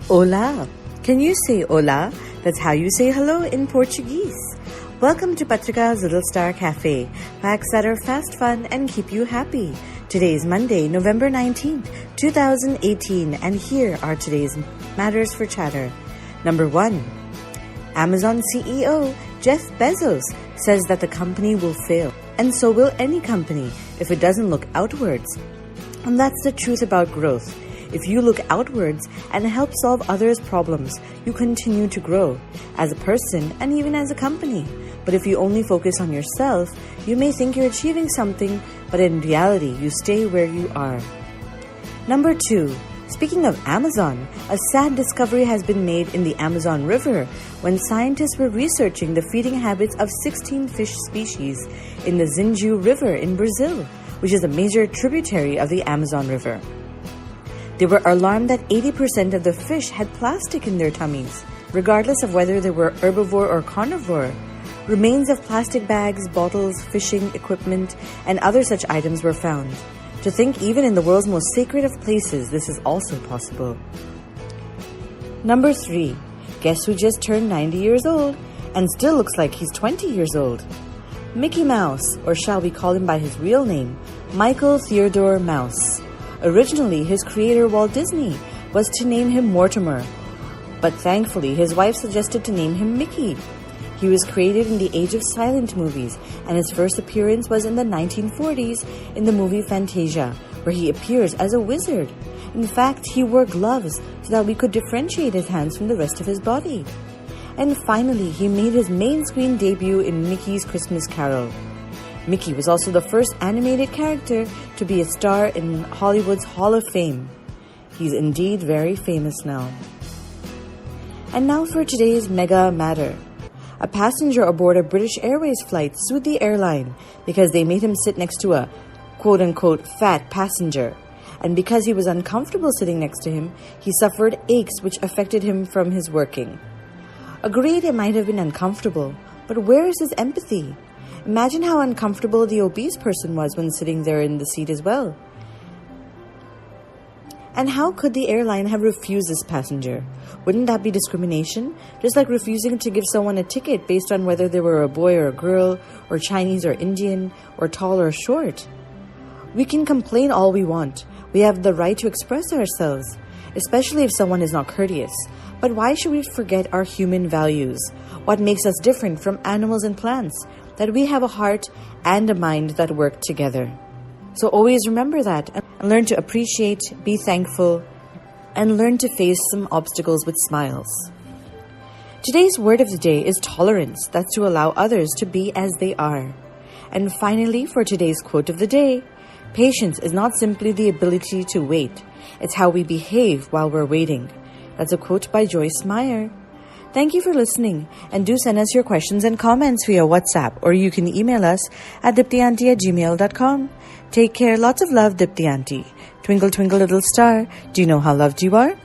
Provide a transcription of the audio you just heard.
Olá. Can you say hola? That's how you say hello in Portuguese. Welcome to Patrika's Little Star Cafe. Facts that are fast, fun, and keep you happy. Today is Monday, November 19th, 2018, and here are today's matters for chatter. Number 1. Amazon CEO Jeff Bezos says that the company will fail, and so will any company if it doesn't look outwards. And that's the truth about growth. If you look outwards and help solve others' problems, you continue to grow as a person and even as a company. But if you only focus on yourself, you may think you're achieving something, but in reality, you stay where you are. Number 2. Speaking of Amazon, a sad discovery has been made in the Amazon River when scientists were researching the feeding habits of 16 fish species in the Zinju River in Brazil, which is a major tributary of the Amazon River. They were alarmed that 80% of the fish had plastic in their tummies, regardless of whether they were herbivore or carnivore. Remains of plastic bags, bottles, fishing equipment, and other such items were found. To think even in the world's most sacred of places, this is also possible. Number 3. Guess who just turned 90 years old and still looks like he's 20 years old? Mickey Mouse, or shall we call him by his real name, Michael Theodore Mouse. Originally, his creator Walt Disney was to name him Mortimer, but thankfully his wife suggested to name him Mickey. He was created in the age of silent movies, and his first appearance was in the 1940s in the movie Fantasia, where he appears as a wizard. In fact, he wore gloves so that we could differentiate his hands from the rest of his body. And finally, he made his main screen debut in Mickey's Christmas Carol. Mickey was also the first animated character to be a star in Hollywood's Hall of Fame. He's indeed very famous now. And now for today's mega matter. A passenger aboard a British Airways flight sued the airline because they made him sit next to a quote-unquote fat passenger. And because he was uncomfortable sitting next to him, he suffered aches which affected him from his working. Agreed, it might have been uncomfortable, but where is his empathy? Imagine how uncomfortable the obese person was when sitting there in the seat as well. And how could the airline have refused this passenger? Wouldn't that be discrimination? Just like refusing to give someone a ticket based on whether they were a boy or a girl, or Chinese or Indian, or tall or short. We can complain all we want. We have the right to express ourselves, especially if someone is not courteous. But why should we forget our human values? What makes us different from animals and plants? That we have a heart and a mind that work together. So always remember that and learn to appreciate, be thankful, and learn to face some obstacles with smiles. Today's word of the day is tolerance. That's to allow others to be as they are. And finally, for today's quote of the day, patience is not simply the ability to wait. It's how we behave while we're waiting. That's a quote by Joyce Meyer. Thank you for listening, and do send us your questions and comments via WhatsApp, or you can email us at diptyanti@gmail.com. Take care. Lots of love, Dipti Auntie. Twinkle, twinkle, little star. Do you know how loved you are?